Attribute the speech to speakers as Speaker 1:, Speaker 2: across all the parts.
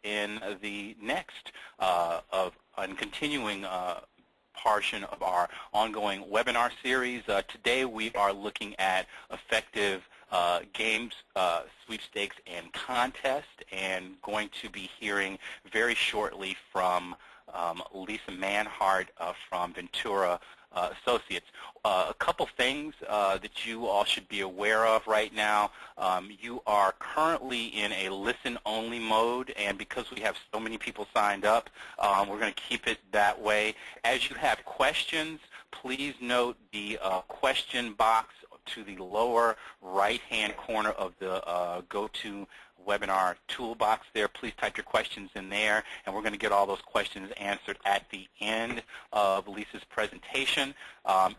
Speaker 1: in the next and continuing portion of our ongoing webinar series. Today we are looking at effective games, sweepstakes, and contest, and going to be hearing very shortly from Lisa Manhart from Ventura Associates. A couple things that you all should be aware of right now. You are currently in a listen-only mode, and because we have so many people signed up, we're going to keep it that way. As you have questions, please note the question box to the lower right-hand corner of the GoToWebinar toolbox there. Please type your questions in there, and we're going to get all those questions answered at the end of Lisa's presentation.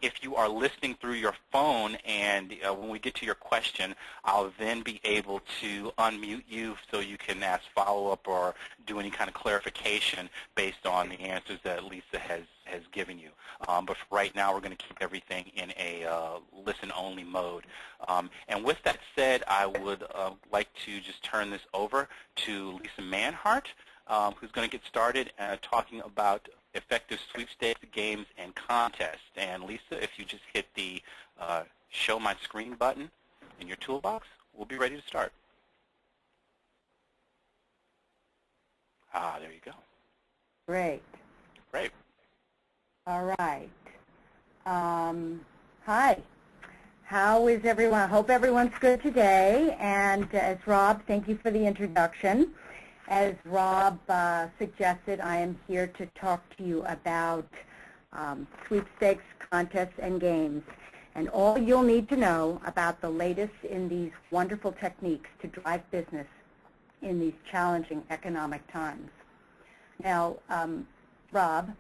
Speaker 1: If you are listening through your phone, and when we get to your question, I'll then be able to unmute you so you can ask follow-up or do any kind of clarification based on the answers that Lisa has given you. But for right now, we're going to keep everything in a listen-only mode. And with that said, I would like to just turn this over to Lisa Manhart, who's going to get started talking about effective sweepstakes, games, and contests. And Lisa, if you just hit the Show My Screen button in your toolbox, we'll be ready to start. There you go.
Speaker 2: Great.
Speaker 1: Great.
Speaker 2: All right. Hi. How is everyone? I hope everyone's good today. And as Rob, thank you for the introduction. As Rob suggested, I am here to talk to you about sweepstakes, contests, and games, and all you'll need to know about the latest in these wonderful techniques to drive business in these challenging economic times. Now, Rob?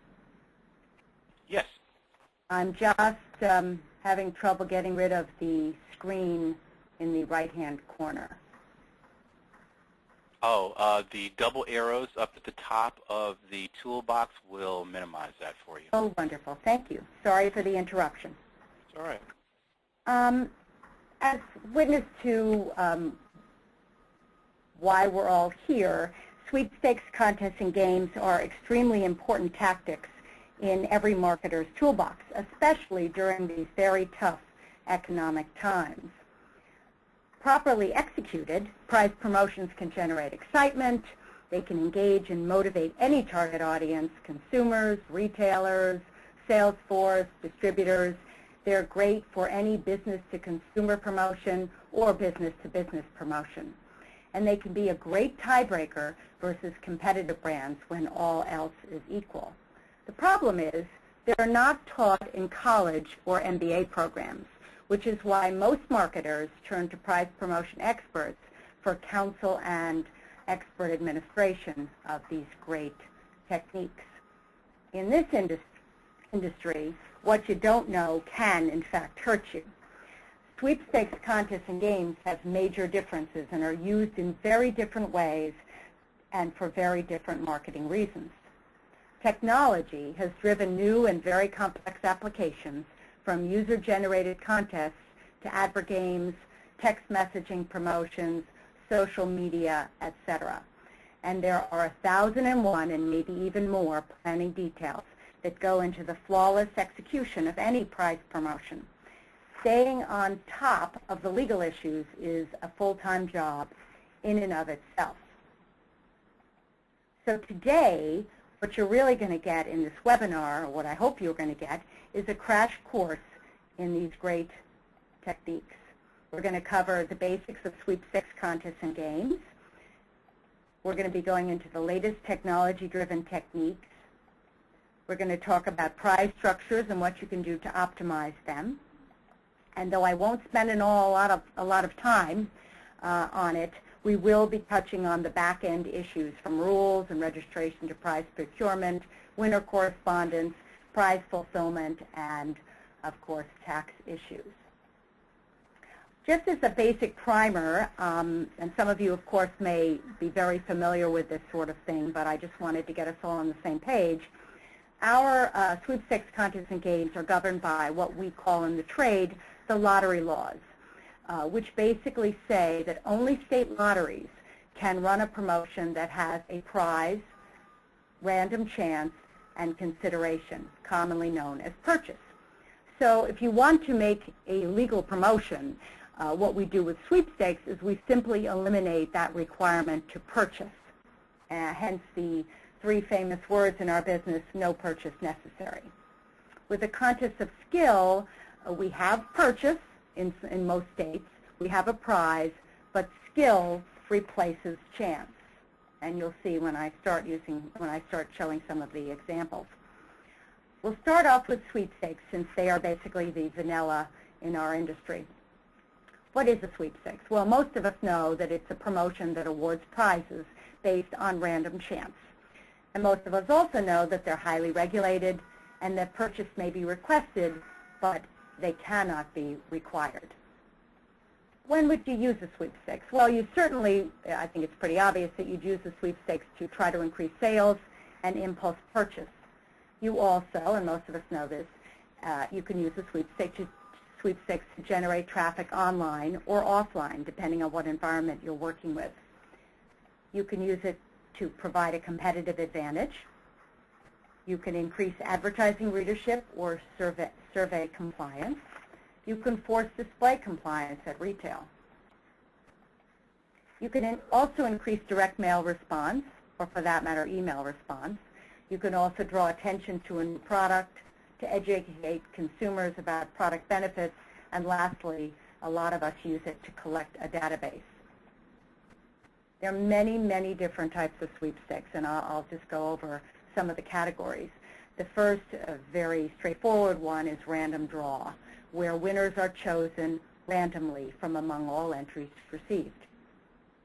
Speaker 1: Yes.
Speaker 2: I'm just having trouble getting rid of the screen in the right-hand corner.
Speaker 1: Oh, the double arrows up at the top of the toolbox will minimize that for you.
Speaker 2: Oh, wonderful. Thank you. Sorry for the interruption.
Speaker 1: It's all right.
Speaker 2: As witness to why we're all here, sweepstakes, contests, and games are extremely important tactics in every marketer's toolbox, especially during these very tough economic times. Properly executed, prize promotions can generate excitement. They can engage and motivate any target audience, consumers, retailers, sales force, distributors. They're great for any business-to-consumer promotion or business-to-business promotion. And they can be a great tiebreaker versus competitive brands when all else is equal. The problem is they're not taught in college or MBA programs, which is why most marketers turn to prize promotion experts for counsel and expert administration of these great techniques. In this industry, what you don't know can, in fact, hurt you. Sweepstakes, contests, and games have major differences and are used in very different ways and for very different marketing reasons. Technology has driven new and very complex applications from user-generated contests to advert games, text messaging promotions, social media, etc. And there are 1,001 and maybe even more planning details that go into the flawless execution of any prize promotion. Staying on top of the legal issues is a full-time job in and of itself. So today, what you're really going to get in this webinar, or what I hope you're going to get, is a crash course in these great techniques. We're going to cover the basics of sweepstakes, contests, and games. We're going to be going into the latest technology-driven techniques. We're going to talk about prize structures and what you can do to optimize them. And though I won't spend a lot of time on it, we will be touching on the back-end issues from rules and registration to prize procurement, winner correspondence, prize fulfillment, and, of course, tax issues. Just as a basic primer, and some of you, of course, may be very familiar with this sort of thing, but I just wanted to get us all on the same page, our sweepstakes, contests, and games are governed by what we call in the trade the lottery laws, which basically say that only state lotteries can run a promotion that has a prize, random chance, and consideration, commonly known as purchase. So if you want to make a legal promotion, what we do with sweepstakes is we simply eliminate that requirement to purchase, hence the 3 famous words in our business, no purchase necessary. With a contest of skill, we have purchase in most states, we have a prize, but skill replaces chance. And you'll see when I start showing some of the examples. We'll start off with sweepstakes since they are basically the vanilla in our industry. What is a sweepstakes? Well, most of us know that it's a promotion that awards prizes based on random chance. And most of us also know that they're highly regulated and that purchase may be requested, but they cannot be required. When would you use a sweepstakes? Well, you certainly, I think it's pretty obvious that you'd use a sweepstakes to try to increase sales and impulse purchase. You also, and most of us know this, you can use a sweepstakes to generate traffic online or offline, depending on what environment you're working with. You can use it to provide a competitive advantage. You can increase advertising readership or survey compliance. You can force display compliance at retail. You can also increase direct mail response, or for that matter, email response. You can also draw attention to a new product, to educate consumers about product benefits, and lastly, a lot of us use it to collect a database. There are many, many different types of sweepstakes, and I'll just go over some of the categories. The first, very straightforward one, is random draw, where winners are chosen randomly from among all entries received.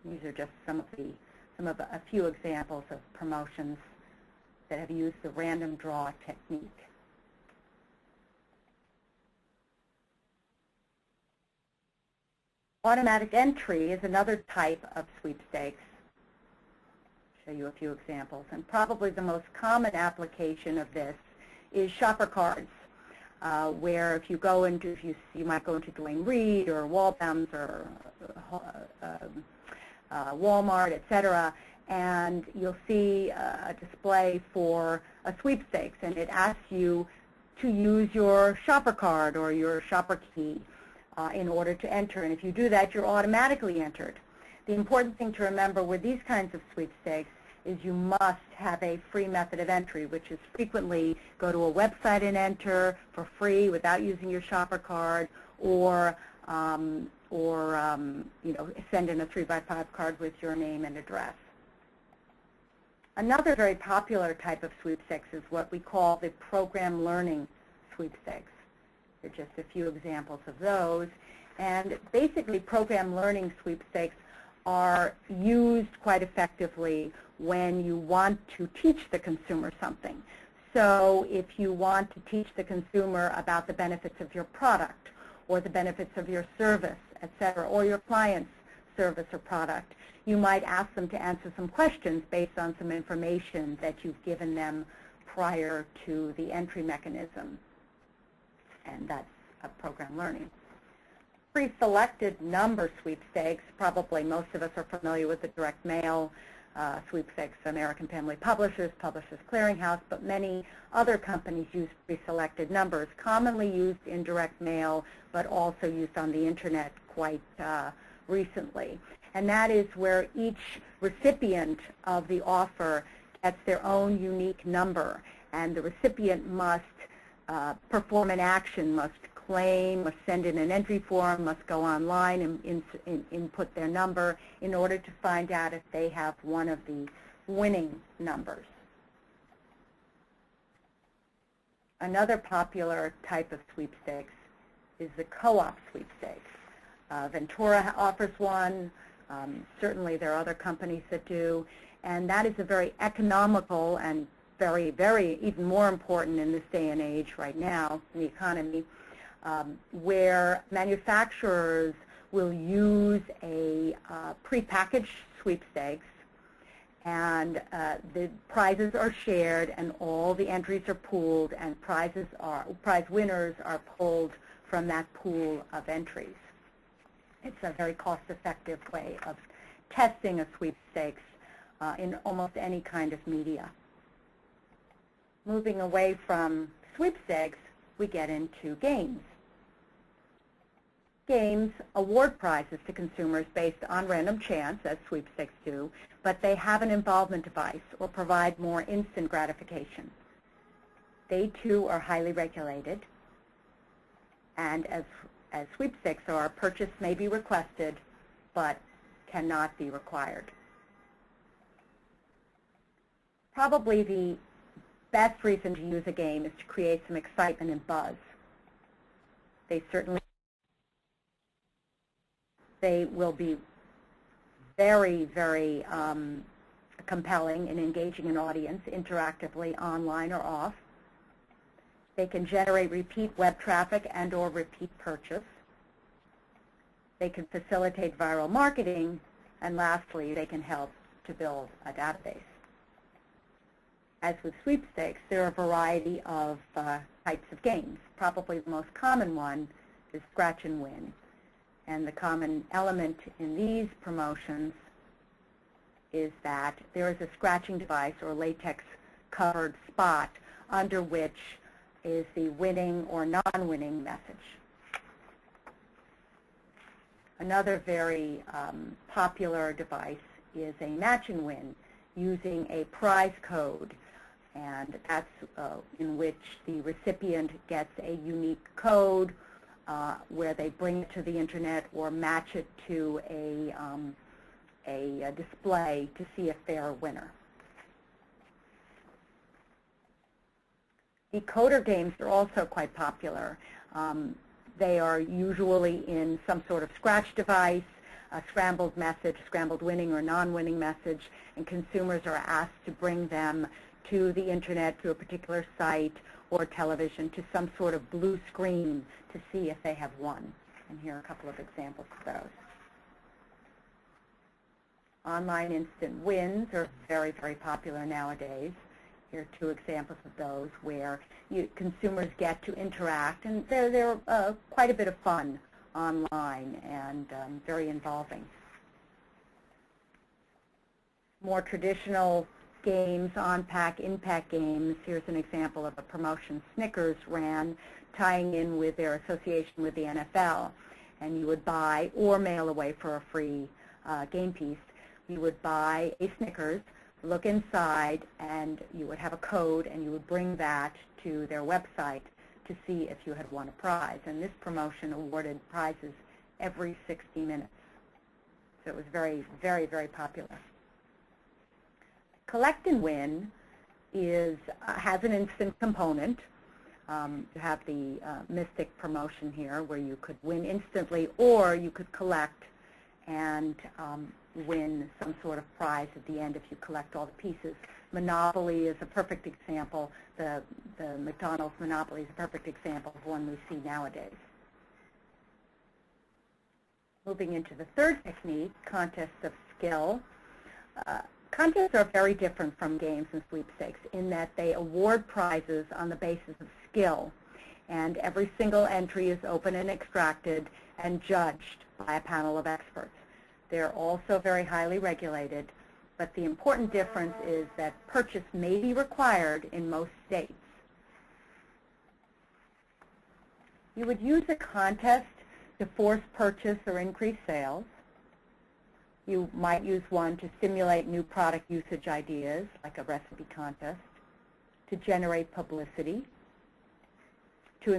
Speaker 2: These are just a few examples of promotions that have used the random draw technique. Automatic entry is another type of sweepstakes. I'll show you a few examples. And probably the most common application of this is shopper cards, where if you go into, you might go into Duane Reade or Walbaum's or Walmart, etc., and you'll see a display for a sweepstakes, and it asks you to use your shopper card or your shopper key in order to enter. And if you do that, you're automatically entered. The important thing to remember with these kinds of sweepstakes is you must have a free method of entry, which is frequently go to a website and enter for free without using your shopper card, or send in a 3x5 card with your name and address. Another very popular type of sweepstakes is what we call the program learning sweepstakes. There are just a few examples of those. And basically, program learning sweepstakes are used quite effectively when you want to teach the consumer something. So if you want to teach the consumer about the benefits of your product or the benefits of your service, etc., or your client's service or product, you might ask them to answer some questions based on some information that you've given them prior to the entry mechanism. And that's a program learning. Pre-selected number sweepstakes, probably most of us are familiar with the direct mail sweepstakes, American Family Publishers, Publishers Clearinghouse, but many other companies use pre-selected numbers, commonly used in direct mail, but also used on the internet quite recently. And that is where each recipient of the offer gets their own unique number, and the recipient must perform an action, must claim, must send in an entry form, must go online and input their number in order to find out if they have one of the winning numbers. Another popular type of sweepstakes is the co-op sweepstakes. Ventura offers one. Certainly there are other companies that do. And that is a very economical and very, very, even more important in this day and age right now in the economy, where manufacturers will use a prepackaged sweepstakes, and the prizes are shared and all the entries are pooled, and prize winners are pulled from that pool of entries. It's a very cost-effective way of testing a sweepstakes in almost any kind of media. Moving away from sweepstakes, we get into games. Games award prizes to consumers based on random chance, as sweepstakes do, but they have an involvement device or provide more instant gratification. They, too, are highly regulated, and as sweepstakes are, purchase may be requested, but cannot be required. Probably the best reason to use a game is to create some excitement and buzz. They will be very, very compelling in engaging an audience interactively online or off. They can generate repeat web traffic and or repeat purchase. They can facilitate viral marketing, and lastly, they can help to build a database. As with sweepstakes, there are a variety of types of games. Probably the most common one is scratch and win. And the common element in these promotions is that there is a scratching device or latex covered spot under which is the winning or non-winning message. Another very popular device is a match and win using a prize code, and that's in which the recipient gets a unique code where they bring it to the internet or match it to a display to see if they're a winner. Decoder games are also quite popular. They are usually in some sort of scratch device, a scrambled message, scrambled winning or non-winning message, and consumers are asked to bring them to the internet through a particular site or television to some sort of blue screen to see if they have won. And here are a couple of examples of those. Online instant wins are very, very popular nowadays. Here are two examples of those where consumers get to interact, and they're quite a bit of fun online and very involving. More traditional games, on-pack, in-pack games. Here's an example of a promotion Snickers ran tying in with their association with the NFL. And you would buy or mail away for a free game piece. You would buy a Snickers, look inside, and you would have a code, and you would bring that to their website to see if you had won a prize. And this promotion awarded prizes every 60 minutes. So it was very, very, very popular. Collect and Win has an instant component. You have the Mystic promotion here where you could win instantly, or you could collect and win some sort of prize at the end if you collect all the pieces. Monopoly is a perfect example. The McDonald's Monopoly is a perfect example of one we see nowadays. Moving into the third technique, contests of skill. Contests are very different from games and sweepstakes in that they award prizes on the basis of skill, and every single entry is open and extracted and judged by a panel of experts. They're also very highly regulated, but the important difference is that purchase may be required in most states. You would use a contest to force purchase or increase sales. You might use one to stimulate new product usage ideas, like a recipe contest, to generate publicity, to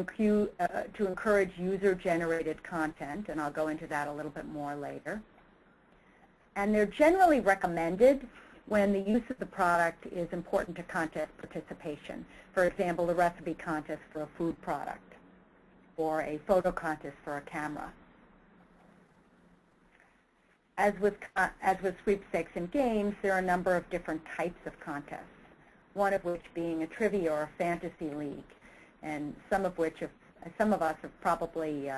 Speaker 2: encourage user-generated content, and I'll go into that a little bit more later. And they're generally recommended when the use of the product is important to contest participation. For example, a recipe contest for a food product, or a photo contest for a camera. As with sweepstakes and games, there are a number of different types of contests, one of which being a trivia or a fantasy league, and some of us have probably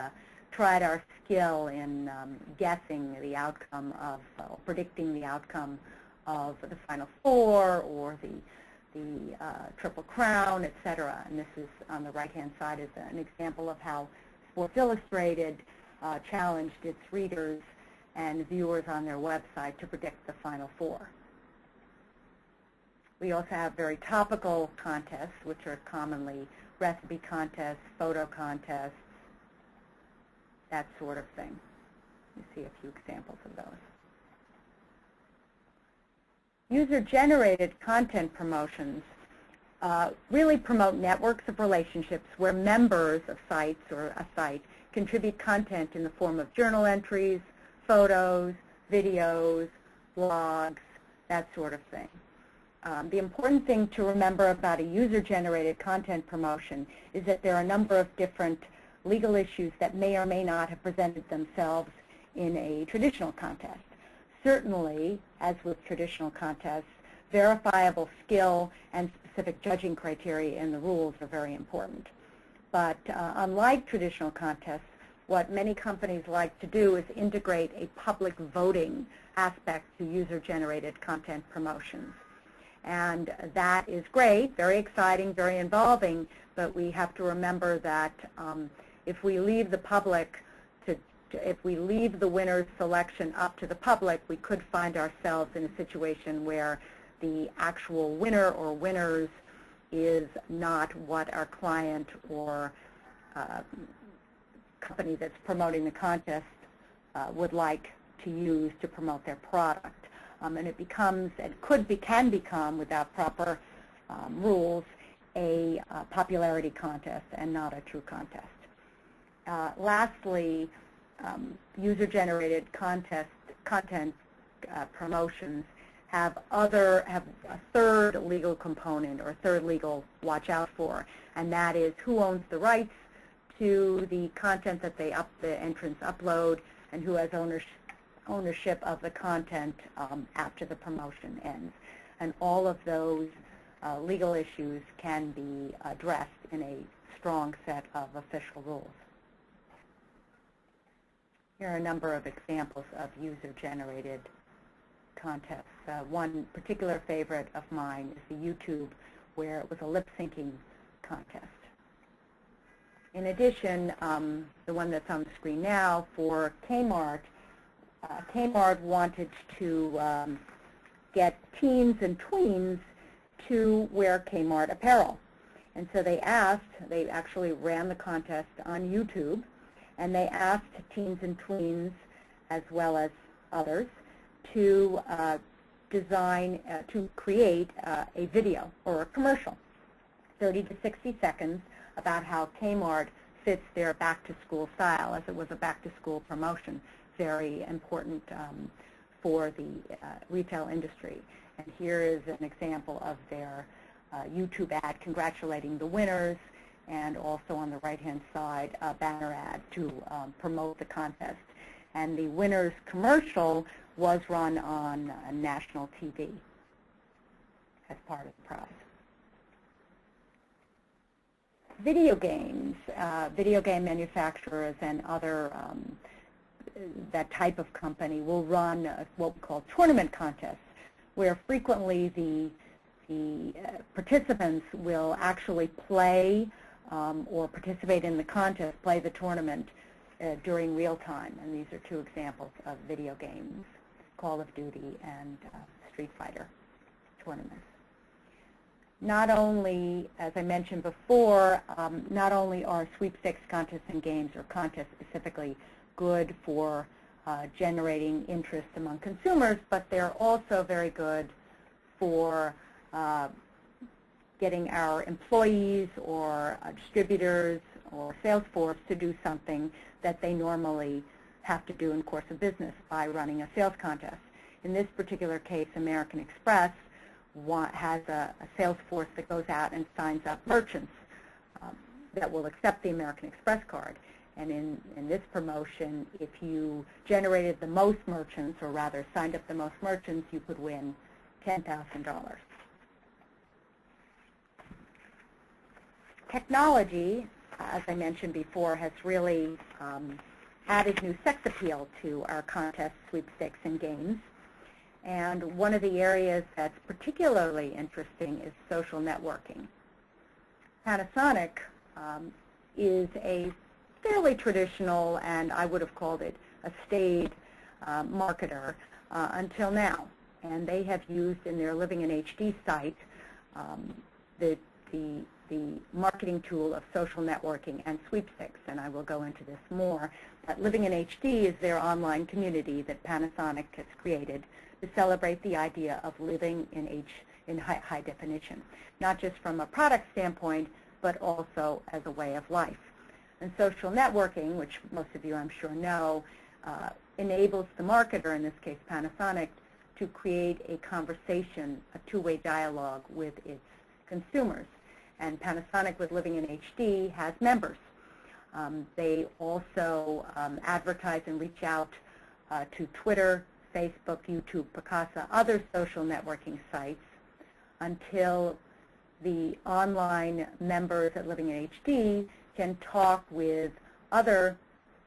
Speaker 2: tried our skill in guessing the outcome of, predicting the outcome of the Final Four or the Triple Crown, etc. And this is on the right-hand side is an example of how Sports Illustrated challenged its readers and viewers on their website to predict the Final Four. We also have very topical contests, which are commonly recipe contests, photo contests, that sort of thing. You see a few examples of those. User-generated content promotions really promote networks of relationships where members of sites or a site contribute content in the form of journal entries, photos, videos, blogs, that sort of thing. The important thing to remember about a user-generated content promotion is that there are a number of different legal issues that may or may not have presented themselves in a traditional contest. Certainly, as with traditional contests, verifiable skill and specific judging criteria in the rules are very important. But unlike traditional contests, what many companies like to do is integrate a public voting aspect to user-generated content promotions. And that is great, very exciting, very involving, but we have to remember that if we leave the public if we leave the winner's selection up to the public, we could find ourselves in a situation where the actual winner or winners is not what our client or company that's promoting the contest would like to use to promote their product. And it becomes, can become, without proper rules, a popularity contest and not a true contest. Lastly, user-generated content promotions have a third legal component or third legal watch out for, and that is who owns the rights to the content that the entrants upload and who has ownership of the content after the promotion ends. And all of those legal issues can be addressed in a strong set of official rules. Here are a number of examples of user-generated contests. One particular favorite of mine is the YouTube, where it was a lip-syncing contest. In addition, the one that's on the screen now for Kmart, Kmart wanted to get teens and tweens to wear Kmart apparel. And so they actually ran the contest on YouTube, and they asked teens and tweens, as well as others, to create a video or a commercial, 30 to 60 seconds, about how Kmart fits their back-to-school style, as it was a back-to-school promotion, very important for the retail industry. And here is an example of their YouTube ad congratulating the winners, and also on the right-hand side, a banner ad to promote the contest. And the winner's commercial was run on national TV as part of the prize. Video games, video game manufacturers and other that type of company will run what we call tournament contests, where frequently the participants will actually play or participate in the contest, play the tournament during real time. And these are two examples of video games, Call of Duty and Street Fighter tournaments. Not only, as I mentioned before, not only are sweepstakes contests and games, or contests specifically, good for generating interest among consumers, but they're also very good for getting our employees or distributors or sales force to do something that they normally have to do in course of business by running a sales contest. In this particular case, American Express has a sales force that goes out and signs up merchants that will accept the American Express card. And in this promotion, if you generated the most merchants, or rather signed up the most merchants, you could win $10,000. Technology, as I mentioned before, has really added new sex appeal to our contests, sweepstakes, and games. And one of the areas that's particularly interesting is social networking. Panasonic is a fairly traditional, and I would have called it a staid, marketer until now. And they have used in their Living in HD site the marketing tool of social networking and sweepstakes, and I will go into this more. But Living in HD is their online community that Panasonic has created to celebrate the idea of living in high definition, not just from a product standpoint, but also as a way of life. And social networking, which most of you I'm sure know, enables the marketer, in this case Panasonic, to create a conversation, a two-way dialogue with its consumers. And Panasonic with Living in HD has members. They also advertise and reach out to Twitter, Facebook, YouTube, Picasa, other social networking sites until the online members at Living in HD can talk with other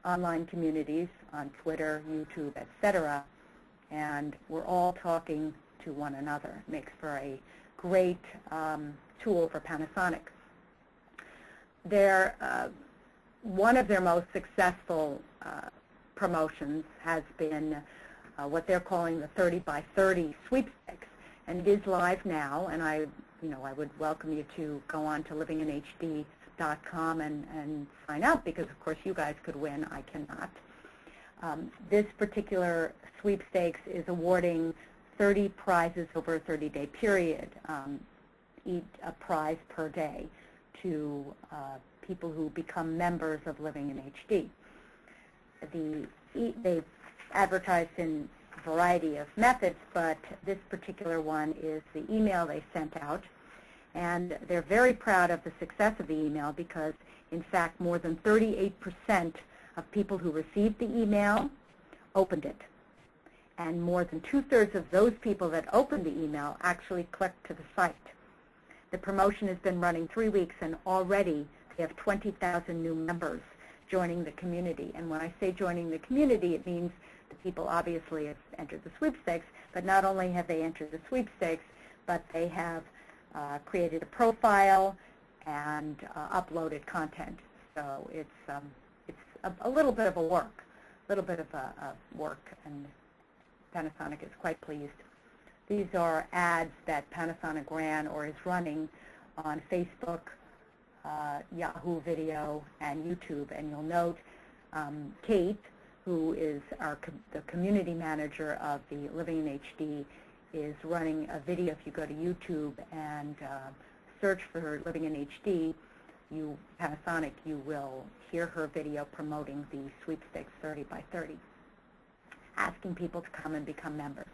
Speaker 2: online communities on Twitter, YouTube, etc. And we're all talking to one another. It makes for a great tool for Panasonic. One of their most successful promotions has been what they're calling the 30 by 30 sweepstakes, and it is live now. And I would welcome you to go on to livinginhd.com and sign up, because of course you guys could win. I cannot. This particular sweepstakes is awarding 30 prizes over a 30-day period, a prize per day, to people who become members of Living in HD. They've advertised in a variety of methods, but this particular one is the email they sent out. And they're very proud of the success of the email because, in fact, more than 38% of people who received the email opened it. And more than 2/3 of those people that opened the email actually clicked to the site. The promotion has been running 3 weeks, and already they have 20,000 new members joining the community. And when I say joining the community, it means the people obviously have entered the sweepstakes, but not only have they entered the sweepstakes, but they have created a profile and uploaded content. So it's a little bit of work, and Panasonic is quite pleased. These are ads that Panasonic ran or is running on Facebook, Yahoo Video, and YouTube. And you'll note Kate, who is the community manager of the Living in HD, is running a video. If you go to YouTube and search for Living in HD, Panasonic, you will hear her video promoting the sweepstakes 30 by 30, asking people to come and become members.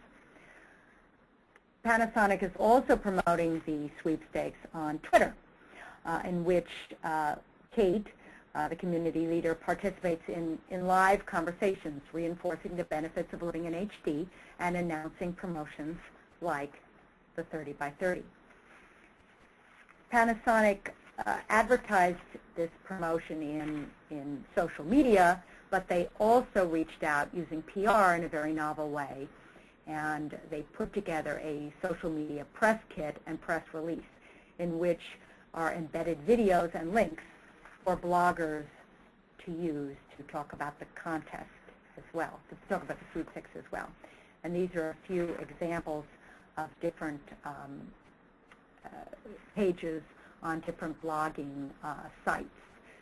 Speaker 2: Panasonic is also promoting the sweepstakes on Twitter, in which Kate, the community leader, participates in live conversations, reinforcing the benefits of Living in HD and announcing promotions like the 30 by 30. Panasonic advertised this promotion in social media, but they also reached out using PR in a very novel way, and they put together a social media press kit and press release in which are embedded videos and links for bloggers to use to talk about the contest as well, to talk about the sweepstakes as well. And these are a few examples of different pages on different blogging sites.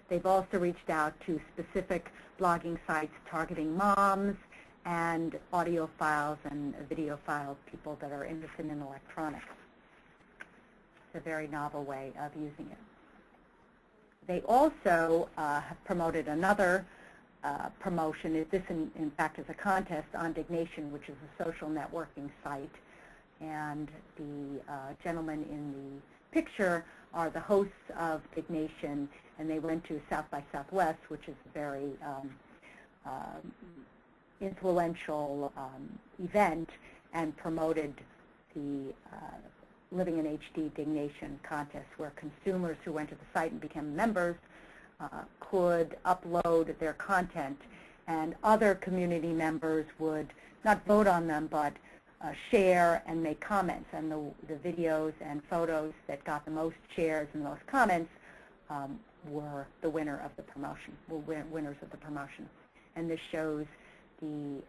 Speaker 2: They've also reached out to specific blogging sites targeting moms and audiophiles and videophiles, people that are interested in electronics. It's a very novel way of using it. They also have promoted another promotion. This, in fact, is a contest on Dignation, which is a social networking site. And the gentlemen in the picture are the hosts of Dignation, and they went to South by Southwest, which is a very influential event, and promoted the Living in HD Dignation contest, where consumers who went to the site and became members could upload their content, and other community members would not vote on them, but share and make comments. And the videos and photos that got the most shares and the most comments were the winner of the promotion, winners of the promotion. And this shows the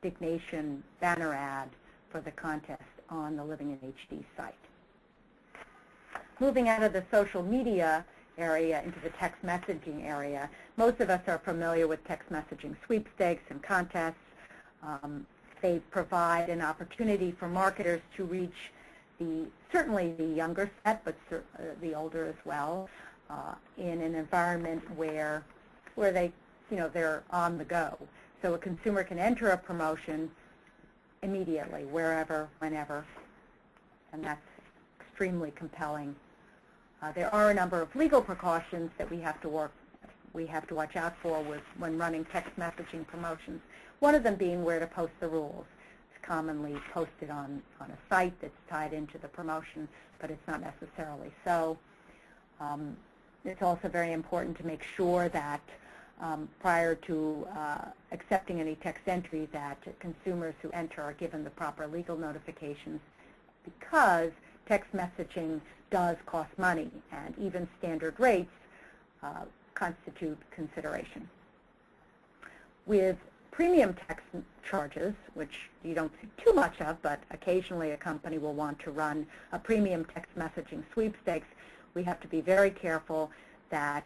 Speaker 2: Dignation banner ad for the contest on the Living in HD site. Moving out of the social media area into the text messaging area, most of us are familiar with text messaging sweepstakes and contests. They provide an opportunity for marketers to reach certainly the younger set, but the older as well, in an environment where they, they're on the go. So a consumer can enter a promotion immediately, wherever, whenever, and that's extremely compelling. There are a number of legal precautions that we have to watch out for when running text messaging promotions. One of them being where to post the rules. It's commonly posted on a site that's tied into the promotion, but it's not necessarily so. It's also very important to make sure that prior to accepting any text entry that consumers who enter are given the proper legal notifications, because text messaging does cost money, and even standard rates constitute consideration. With premium text charges, which you don't see too much of, but occasionally a company will want to run a premium text messaging sweepstakes, we have to be very careful that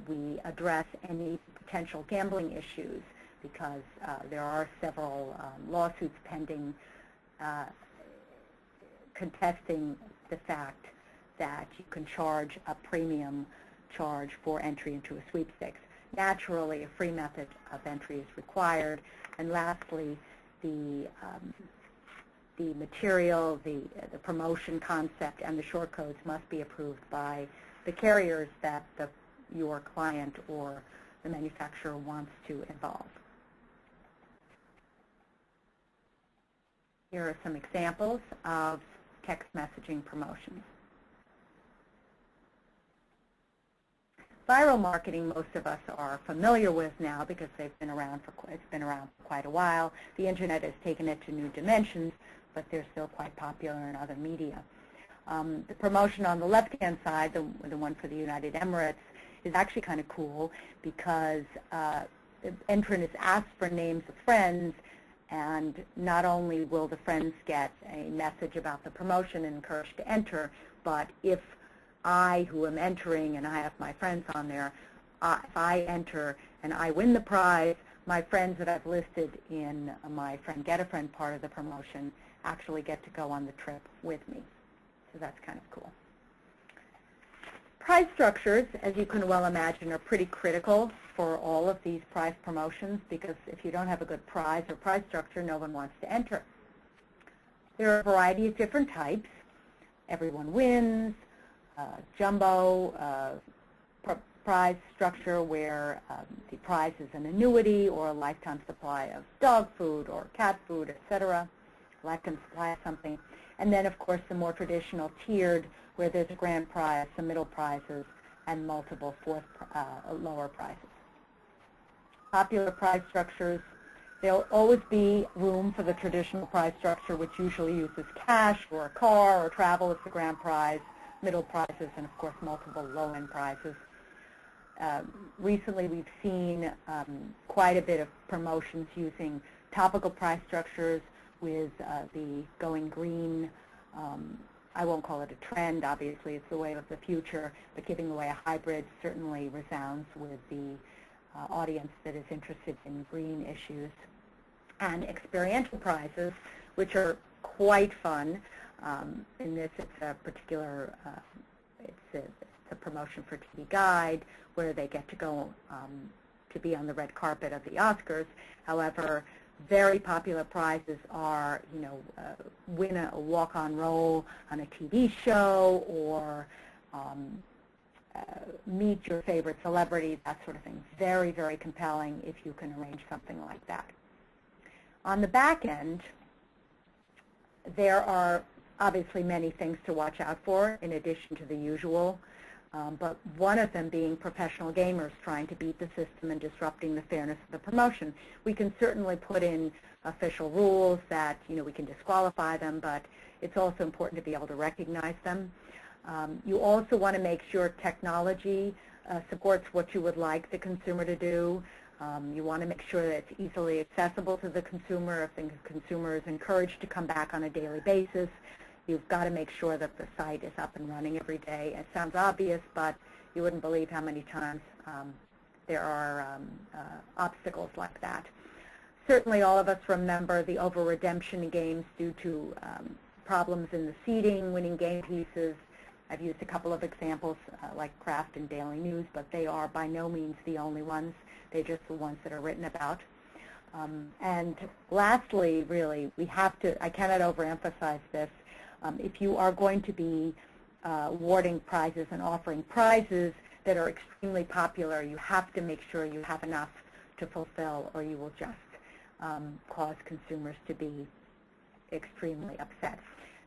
Speaker 2: we address any potential gambling issues, because there are several lawsuits pending contesting the fact that you can charge a premium charge for entry into a sweepstakes. Naturally, a free method of entry is required. And lastly, the material, the promotion concept, and the short codes must be approved by the carriers that your client or the manufacturer wants to involve. Here are some examples of text messaging promotions. Viral marketing, most of us are familiar with now because it's been around for quite a while. The internet has taken it to new dimensions, but they're still quite popular in other media. The promotion on the left-hand side, the one for the United Emirates, is actually kind of cool because the entrant is asked for names of friends, and not only will the friends get a message about the promotion and encouraged to enter, but if I, who am entering, and I have my friends on there, if I enter and I win the prize, my friends that I've listed in my Friend Get a Friend part of the promotion actually get to go on the trip with me. So that's kind of cool. Prize structures, as you can well imagine, are pretty critical for all of these prize promotions, because if you don't have a good prize or prize structure, no one wants to enter. There are a variety of different types. Everyone wins, jumbo prize structure where the prize is an annuity or a lifetime supply of dog food or cat food, etc., lifetime supply of something. And then, of course, the more traditional tiered, where there's a grand prize, some middle prizes, and multiple lower prizes. Popular prize structures, there'll always be room for the traditional prize structure, which usually uses cash or a car or travel as the grand prize, middle prizes, and of course multiple low-end prizes. Recently we've seen quite a bit of promotions using topical prize structures with the going green. I won't call it a trend, obviously it's the way of the future, but giving away a hybrid certainly resounds with the audience that is interested in green issues. And experiential prizes, which are quite fun. In this, it's a particular, it's a promotion for TV Guide, where they get to go to be on the red carpet of the Oscars. However, very popular prizes are, win a walk-on role on a TV show, or meet your favorite celebrity, that sort of thing. Very, very compelling if you can arrange something like that. On the back end, there are obviously many things to watch out for in addition to the usual, but one of them being professional gamers trying to beat the system and disrupting the fairness of the promotion. We can certainly put in official rules that, we can disqualify them, but it's also important to be able to recognize them. You also want to make sure technology supports what you would like the consumer to do. You want to make sure that it's easily accessible to the consumer. If the consumer is encouraged to come back on a daily basis, you've got to make sure that the site is up and running every day. It sounds obvious, but you wouldn't believe how many times there are obstacles like that. Certainly all of us remember the over-redemption in games due to problems in the seeding, winning game pieces. I've used a couple of examples like Kraft and Daily News, but they are by no means the only ones. They're just the ones that are written about. And lastly, really, I cannot overemphasize this. If you are going to be awarding prizes and offering prizes that are extremely popular, you have to make sure you have enough to fulfill, or you will just cause consumers to be extremely upset.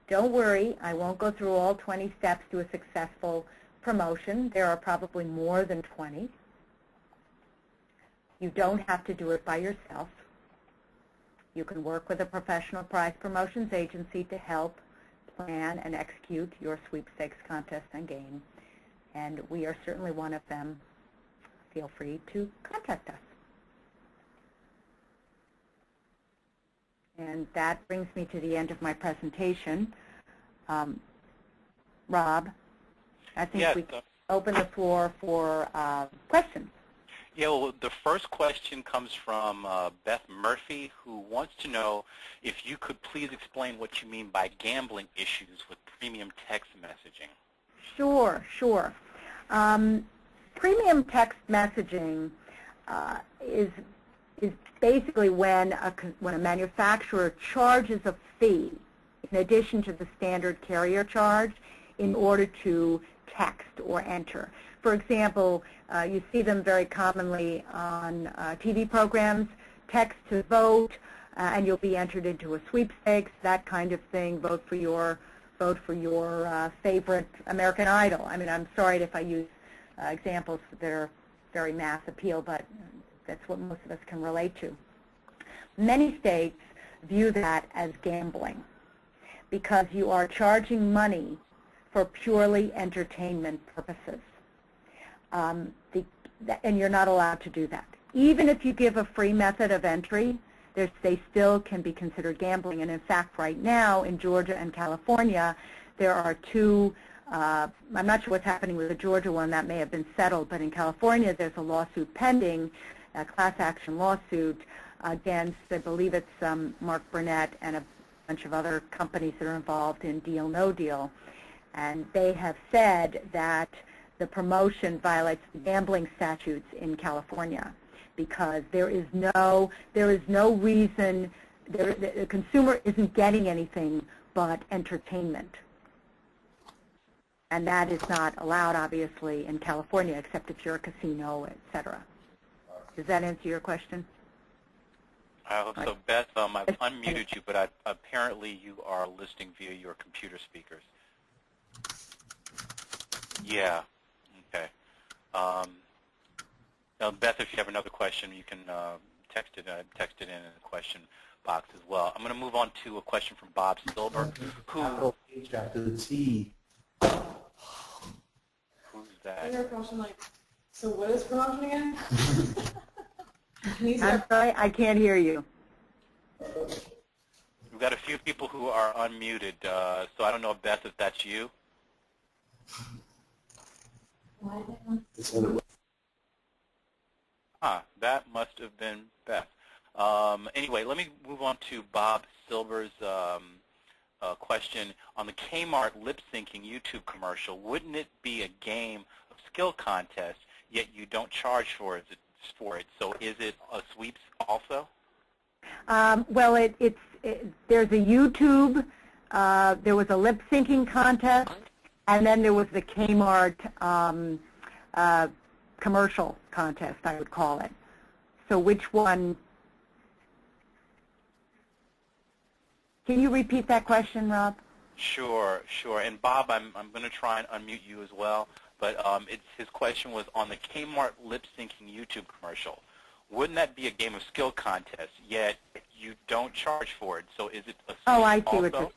Speaker 2: Don't worry, I won't go through all 20 steps to a successful promotion. There are probably more than 20. You don't have to do it by yourself. You can work with a professional prize promotions agency to help plan and execute your sweepstakes contest and game, and we are certainly one of them. Feel free to contact us. And that brings me to the end of my presentation. Rob, I think we can open the floor for questions.
Speaker 1: Yeah, well, the first question comes from Beth Murphy, who wants to know if you could please explain what you mean by gambling issues with premium text messaging.
Speaker 2: Sure, sure. Premium text messaging is basically when a manufacturer charges a fee in addition to the standard carrier charge in order to text or enter. For example, you see them very commonly on TV programs, text to vote, and you'll be entered into a sweepstakes, that kind of thing, vote for your favorite American Idol. I mean, I'm sorry if I use examples that are very mass appeal, but that's what most of us can relate to. Many states view that as gambling because you are charging money for purely entertainment purposes. And you're not allowed to do that. Even if you give a free method of entry, they still can be considered gambling. And in fact, right now in Georgia and California, there are two, I'm not sure what's happening with the Georgia one, that may have been settled, but in California there's a lawsuit pending, a class action lawsuit against, I believe it's Mark Burnett and a bunch of other companies that are involved in Deal No Deal. And they have said that the promotion violates the gambling statutes in California because there is no reason, the consumer isn't getting anything but entertainment. And that is not allowed, obviously, in California, except if you're a casino, et cetera. Does that answer your question?
Speaker 1: I hope so. Beth, I've unmuted you, but apparently you are listening via your computer speakers. Yeah. Okay. Now, Beth, if you have another question, you can text it in the question box as well. I'm going to move on to a question from Bob Silber, who.
Speaker 3: After the T.
Speaker 1: Who's that?
Speaker 4: I hear a question like, so what is promotion again?
Speaker 2: I'm sorry, I can't hear you.
Speaker 1: We've got a few people who are unmuted, so I don't know, Beth, if that's you. That must have been Beth. Anyway, let me move on to Bob Silber's question on the Kmart lip-syncing YouTube commercial. Wouldn't it be a game of skill contest, yet you don't charge for it? So is it a sweeps also?
Speaker 2: Well, there's a YouTube. There was a lip-syncing contest, and then there was the Kmart commercial contest, I would call it. So which one? Can you repeat that question, Rob?
Speaker 1: Sure, sure. And Bob, I'm going to try and unmute you as well. But his question was on the Kmart lip-syncing YouTube commercial. Wouldn't that be a game of skill contest, yet you don't charge for it? So is it a sweep
Speaker 2: Oh, I see
Speaker 1: also?
Speaker 2: what you're saying.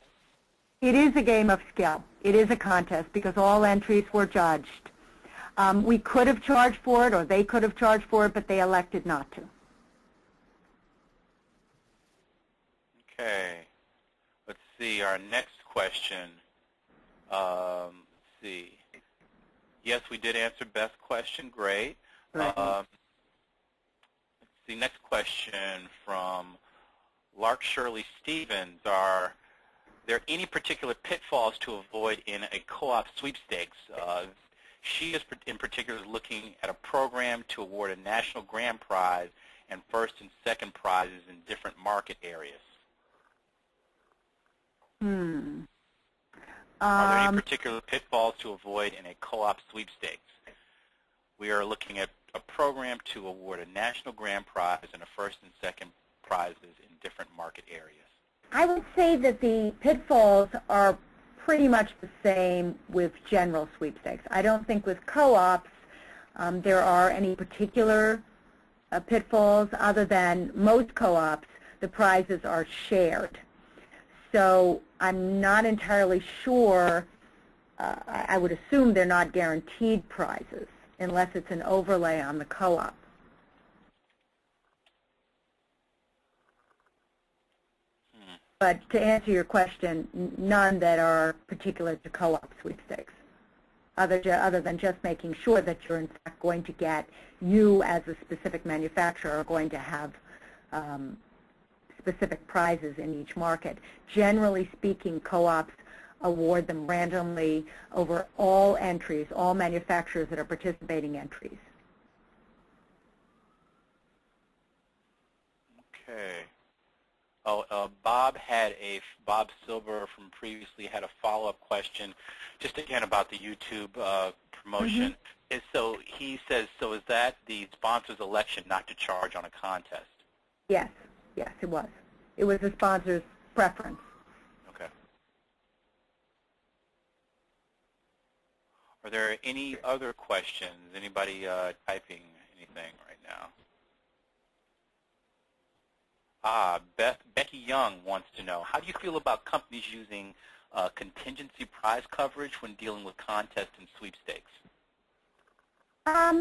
Speaker 2: It is a game of skill. It is a contest because all entries were judged. We could have charged for it, or they could have charged for it, but they elected not to.
Speaker 1: Okay. Let's see, our next question. Let's see. Yes, we did answer Beth's question. Great.
Speaker 2: Right.
Speaker 1: Let's see, next question from Lark Shirley Stevens. Are there any particular pitfalls to avoid in a co-op sweepstakes? She is in particular looking at a program to award a national grand prize and first and second prizes in different market areas. Are there any particular pitfalls to avoid in a co-op sweepstakes? We are looking at a program to award a national grand prize and a first and second prizes in different market areas.
Speaker 2: I would say that the pitfalls are pretty much the same with general sweepstakes. I don't think with co-ops there are any particular pitfalls other than most co-ops, the prizes are shared. So I'm not entirely sure. I would assume they're not guaranteed prizes unless it's an overlay on the co-op. But to answer your question, none that are particular to co-op sweepstakes, other than just making sure that you're in fact going to get, you as a specific manufacturer are going to have specific prizes in each market. Generally speaking, co-ops award them randomly over all entries, all manufacturers that are participating entries.
Speaker 1: Okay. Bob Silver from previously had a follow-up question, just again about the YouTube promotion. So he says, so is that the sponsor's election not to charge on a contest?
Speaker 2: Yes, yes, it was. It was the sponsor's preference.
Speaker 1: Okay. Are there any other questions? Anybody typing anything right now? Becky Young wants to know, how do you feel about companies using contingency prize coverage when dealing with contests and sweepstakes?
Speaker 2: I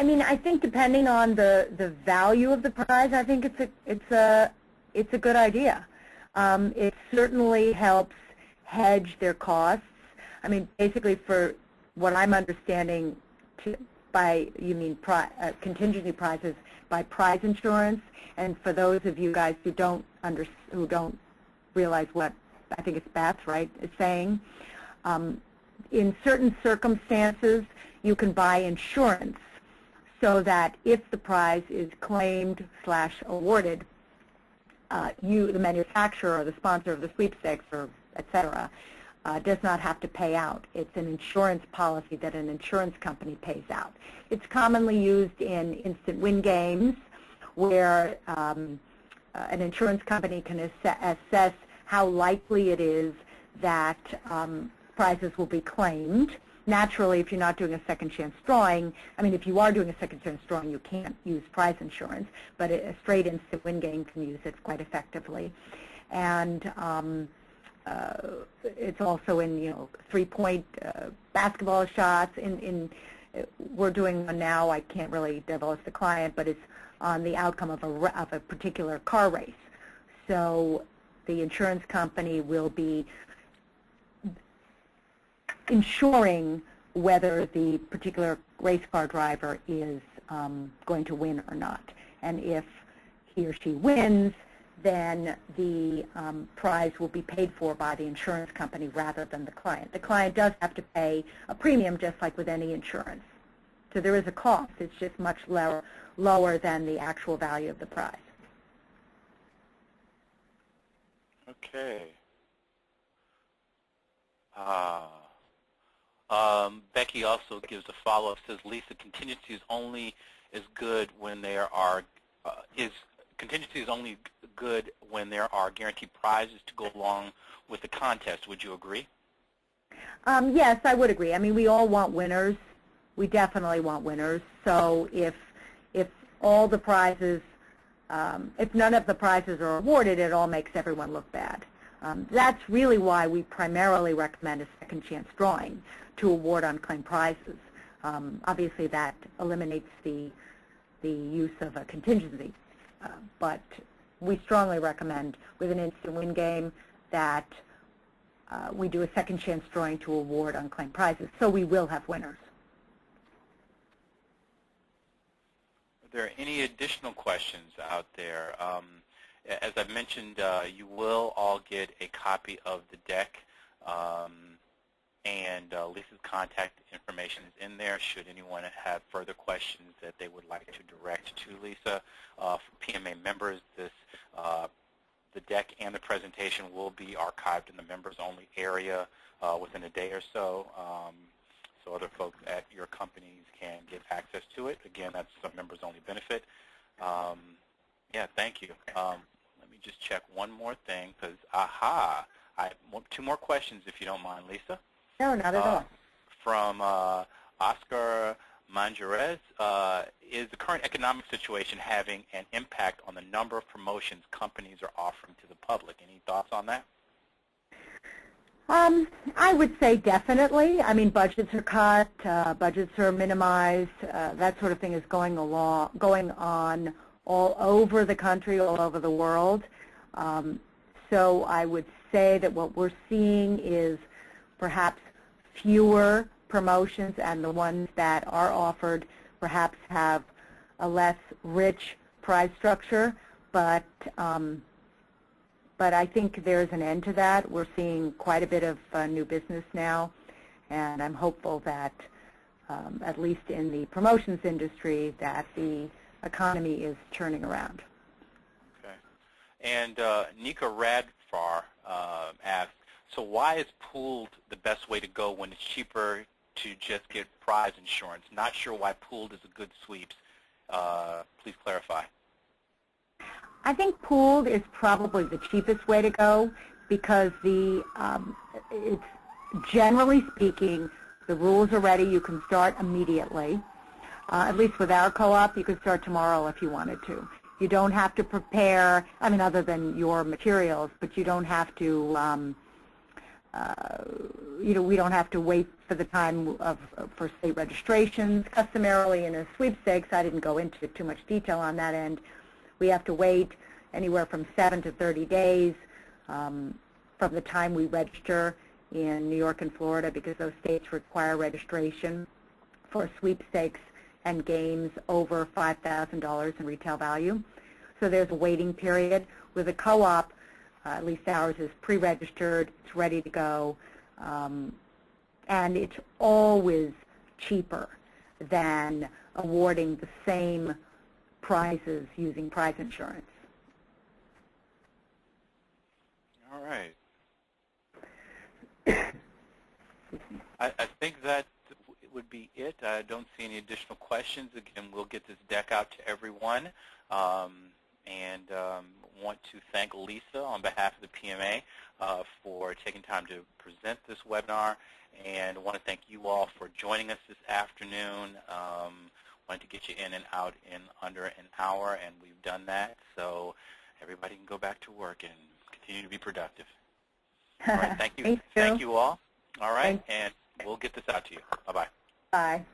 Speaker 2: mean, I think depending on the value of the prize, I think it's a good idea. It certainly helps hedge their costs. I mean, basically, for what I'm understanding, you mean contingency prizes by prize insurance. And for those of you guys who don't realize what I think it's Beth, right, is saying, in certain circumstances, you can buy insurance so that if the prize is claimed / awarded, you, the manufacturer or the sponsor of the sweepstakes, or et cetera, does not have to pay out. It's an insurance policy that an insurance company pays out. It's commonly used in instant win games where an insurance company can assess how likely it is that prizes will be claimed. Naturally, if you're not doing a second chance drawing, I mean, if you are doing a second chance drawing, you can't use prize insurance, but a straight instant win game can use it quite effectively. And it's also in, three-point basketball shots. We're doing one now. I can't really divulge the client, but it's on the outcome of a particular car race. So the insurance company will be ensuring whether the particular race car driver is going to win or not. And if he or she wins, then the prize will be paid for by the insurance company rather than the client. The client does have to pay a premium just like with any insurance. So there is a cost. It's just much lower than the actual value of the prize.
Speaker 1: Okay. Becky also gives a follow-up, says, Lisa, contingency is only as good when there are contingency is only good when there are guaranteed prizes to go along with the contest. Would you agree?
Speaker 2: Yes, I would agree. I mean, we all want winners. We definitely want winners. So if all the prizes, if none of the prizes are awarded, it all makes everyone look bad. That's really why we primarily recommend a second chance drawing, to award unclaimed prizes. Obviously, that eliminates the use of a contingency, but we strongly recommend with an instant win game that we do a second chance drawing to award unclaimed prizes, so we will have winners.
Speaker 1: Are there any additional questions out there? As I mentioned, you will all get a copy of the deck, and Lisa's contact information is in there should anyone have further questions that they would like to direct to Lisa. For PMA members, the deck and the presentation will be archived in the members-only area within a day or so, so other folks at your companies can get access to it. Again, that's a members-only benefit. Yeah, thank you. Let me just check one more thing, because, I want 2 more questions, if you don't mind, Lisa.
Speaker 2: No, not at all.
Speaker 1: From Oscar Manjarez, is the current economic situation having an impact on the number of promotions companies are offering to the public? Any thoughts on that?
Speaker 2: I would say definitely. I mean, budgets are cut, budgets are minimized, that sort of thing is going on all over the country, all over the world. So I would say that what we're seeing is perhaps fewer promotions, and the ones that are offered perhaps have a less rich prize structure, but I think there's an end to that. We're seeing quite a bit of new business now, and I'm hopeful that at least in the promotions industry that the economy is turning around.
Speaker 1: Okay. And Nika Radfar asks, so why is pooled the best way to go when it's cheaper to just get prize insurance? Not sure why pooled is a good sweeps. Please clarify.
Speaker 2: I think pooled is probably the cheapest way to go because it's generally speaking, the rules are ready. You can start immediately. At least with our co-op, you could start tomorrow if you wanted to. You don't have to prepare, I mean, other than your materials, but you don't have to, we don't have to wait for the time for state registrations. Customarily in a sweepstakes, I didn't go into too much detail on that end. We have to wait anywhere from 7 to 30 days from the time we register in New York and Florida, because those states require registration for sweepstakes and games over $5,000 in retail value. So there's a waiting period. With a co-op, at least ours is pre-registered, it's ready to go, and it's always cheaper than awarding the same prizes using prize insurance.
Speaker 1: All right. I think that would be it. I don't see any additional questions. Again, we'll get this deck out to everyone, and want to thank Lisa on behalf of the PMA for taking time to present this webinar, and want to thank you all for joining us this afternoon. Wanted to get you in and out in under an hour, and we've done that, so everybody can go back to work and continue to be productive. All right, thank you. Thank you all. All right, and we'll get this out to you. Bye-bye.
Speaker 2: Bye.